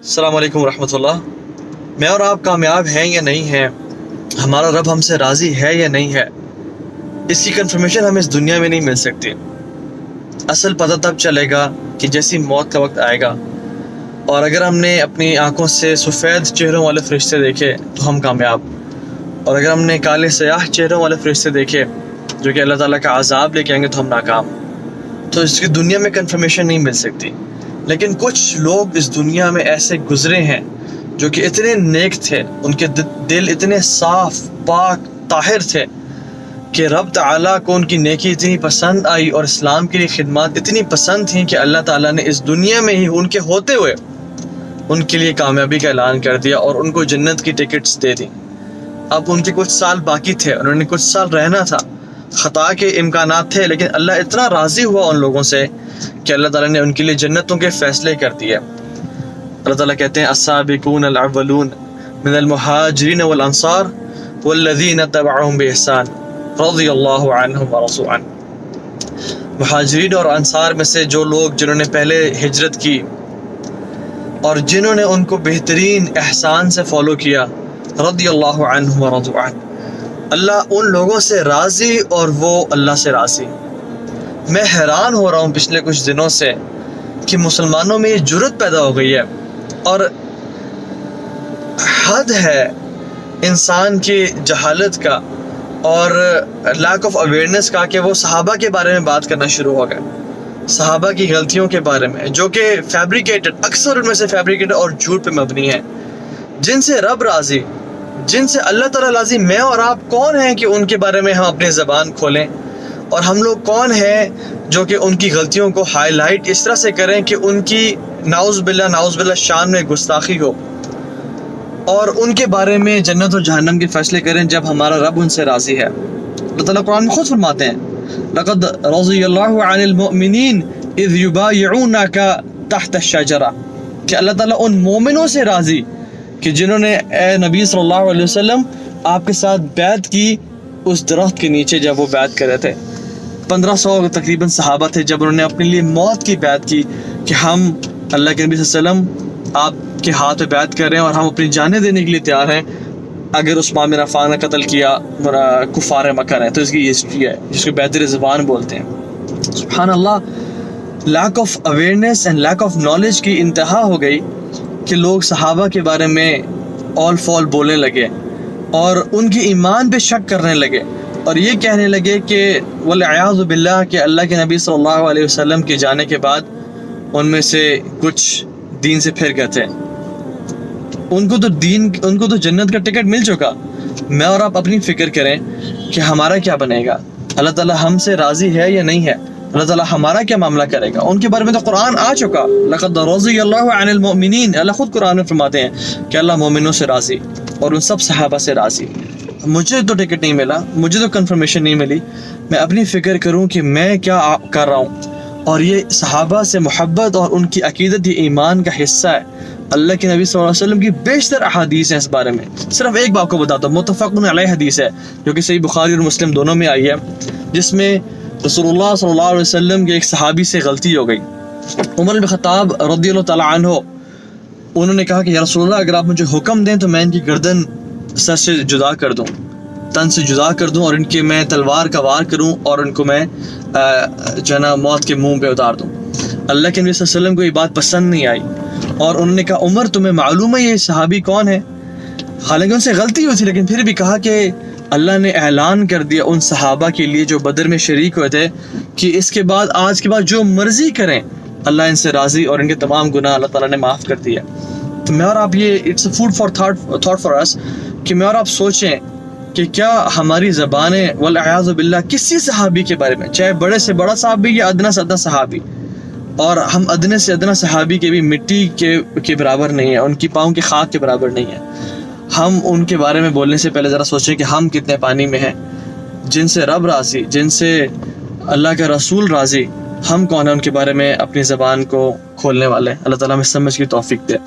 السلام علیکم ورحمۃ اللہ۔ میں اور آپ کامیاب ہیں یا نہیں ہیں، ہمارا رب ہم سے راضی ہے یا نہیں ہے، اس کی کنفرمیشن ہمیں اس دنیا میں نہیں مل سکتی۔ اصل پتہ تب چلے گا کہ جیسی موت کا وقت آئے گا، اور اگر ہم نے اپنی آنکھوں سے سفید چہروں والے فرشتے دیکھے تو ہم کامیاب، اور اگر ہم نے کالے سیاہ چہروں والے فرشتے دیکھے جو کہ اللہ تعالیٰ کا عذاب لے کے آئیں گے تو ہم ناکام۔ تو اس کی دنیا میں کنفرمیشن نہیں مل سکتی۔ لیکن کچھ لوگ اس دنیا میں ایسے گزرے ہیں جو کہ اتنے نیک تھے، ان کے دل اتنے صاف پاک طاہر تھے کہ رب تعالیٰ کو ان کی نیکی اتنی پسند آئی اور اسلام کے لیے خدمات اتنی پسند تھیں کہ اللہ تعالیٰ نے اس دنیا میں ہی ان کے ہوتے ہوئے ان کے لیے کامیابی کا اعلان کر دیا اور ان کو جنت کی ٹکٹس دے دیں۔ اب ان کے کچھ سال باقی تھے، انہوں نے کچھ سال رہنا تھا، خطا کے امکانات تھے، لیکن اللہ اتنا راضی ہوا ان لوگوں سے کہ اللہ تعالیٰ نے ان کے لیے جنتوں کے فیصلے کر دیے۔ اللہ تعالیٰ کہتے ہیں السابقون الاولون من المہاجرین والانصار والذین تبعهم بإحسان رضی اللہ عنہم ورضوا عنہ۔ مہاجرین اور انصار میں سے جو لوگ جنہوں نے پہلے ہجرت کی اور جنہوں نے ان کو بہترین احسان سے فالو کیا، رضی اللہ عنہم ورضوا عنہ، اللہ ان لوگوں سے راضی اور وہ اللہ سے راضی۔ میں حیران ہو رہا ہوں پچھلے کچھ دنوں سے کہ مسلمانوں میں یہ جرت پیدا ہو گئی ہے، اور حد ہے انسان کی جہالت کا اور لیک آف اویئرنیس کا کہ وہ صحابہ کے بارے میں بات کرنا شروع ہو گئے، صحابہ کی غلطیوں کے بارے میں جو کہ فیبریکیٹڈ، اکثر ان میں سے فیبریکیٹڈ اور جھوٹ پہ مبنی ہے، جن سے رب راضی، جن سے اللہ تعالیٰ راضی۔ میں اور آپ کون ہیں کہ ان کے بارے میں ہم اپنی زبان کھولیں، اور ہم لوگ کون ہیں جو کہ ان کی غلطیوں کو ہائی لائٹ اس طرح سے کریں کہ ان کی نعوذ باللہ شان میں گستاخی ہو، اور ان کے بارے میں جنت و جہنم کے فیصلے کریں جب ہمارا رب ان سے راضی ہے۔ اللہ تعالیٰ قرآن میں خود فرماتے ہیں لقد رضی اللہ عن المؤمنین اذ یبایعونک تحت الشجرہ، کہ اللہ تعالیٰ ان مومنوں سے راضی کہ جنہوں نے اے نبی صلی اللہ علیہ وسلم آپ کے ساتھ بیعت کی اس درخت کے نیچے جب وہ بیعت کر رہے تھے۔ 1500 تقریباً صحابہ تھے جب انہوں نے اپنے لیے موت کی بیعت کی کہ ہم اللہ کے نبی صلی اللہ علیہ وسلم آپ کے ہاتھ پہ بیعت کر رہے ہیں اور ہم اپنی جانیں دینے کے لیے تیار ہیں اگر عثمان بن عفان نے قتل کیا کفار مکہ نے۔ تو اس کی ہسٹری ہے جس کو بیعت رضوان بولتے ہیں۔ سبحان اللہ، lack of awareness and lack of knowledge کی انتہا ہو گئی کہ لوگ صحابہ کے بارے میں آل فال بولنے لگے اور ان کی ایمان پہ شک کرنے لگے، اور یہ کہنے لگے کہ والعیاذ باللہ کہ اللہ کے نبی صلی اللہ علیہ وسلم کے جانے کے بعد ان میں سے کچھ دین سے پھر گئے تھے، ان کو تو جنت کا ٹکٹ مل چکا۔ میں اور آپ اپنی فکر کریں کہ ہمارا کیا بنے گا، اللہ تعالیٰ ہم سے راضی ہے یا نہیں ہے، اللہ تعالیٰ ہمارا کیا معاملہ کرے گا۔ ان کے بارے میں تو قرآن آ چکا، لقد رضی اللہ عن المؤمنین، اللہ خود قرآن میں فرماتے ہیں کہ اللہ مومنوں سے راضی اور ان سب صحابہ سے راضی۔ مجھے تو ٹکٹ نہیں ملا، مجھے تو کنفرمیشن نہیں ملی، میں اپنی فکر کروں کہ میں کیا کر رہا ہوں، اور یہ صحابہ سے محبت اور ان کی عقیدت یہ ایمان کا حصہ ہے۔ اللہ کے نبی صلی اللہ علیہ وسلم کی بیشتر احادیث ہیں اس بارے میں، صرف ایک بات کو بتاتا ہوں، متفق علیہ حدیث ہے جو کہ صحیح بخاری اور مسلم دونوں میں آئی ہے، جس میں رسول اللہ صلی اللہ علیہ وسلم کے ایک صحابی سے غلطی ہو گئی۔ عمر بن خطاب رضی اللہ تعالیٰ عنہ انہوں نے کہا کہ یا رسول اللہ اگر آپ مجھے حکم دیں تو میں ان کی گردن سر سے جدا کر دوں، تن سے جدا کر دوں، اور ان کے میں تلوار کا وار کروں اور ان کو میں جو ہے نا موت کے منہ پہ اتار دوں۔ اللہ کے نبی صلی اللہ علیہ وسلم کو یہ بات پسند نہیں آئی، اور انہوں نے کہا عمر تمہیں معلوم ہے یہ صحابی کون ہے؟ حالانکہ ان سے غلطی ہوئی تھی، لیکن پھر بھی کہا کہ اللہ نے اعلان کر دیا ان صحابہ کے لیے جو بدر میں شریک ہوئے تھے کہ اس کے بعد آج کے بعد جو مرضی کریں اللہ ان سے راضی، اور ان کے تمام گناہ اللہ تعالیٰ نے معاف کر دیا۔ تو میں اور آپ یہ it's a food for thought for us کہ میں اور آپ سوچیں کہ کیا ہماری زبانیں والعیاذ باللہ کسی صحابی کے بارے میں، چاہے بڑے سے بڑا صحابی یا ادنا سے ادنا صحابی، اور ہم ادنے سے ادنا صحابی کے بھی مٹی کے برابر نہیں ہیں، ان کی پاؤں کے خاک کے برابر نہیں ہیں، ہم ان کے بارے میں بولنے سے پہلے ذرا سوچیں کہ ہم کتنے پانی میں ہیں۔ جن سے رب راضی، جن سے اللہ کا رسول راضی، ہم کون ہیں ان کے بارے میں اپنی زبان کو کھولنے والے۔ اللہ تعالیٰ ہمیں سمجھ کی توفیق دے۔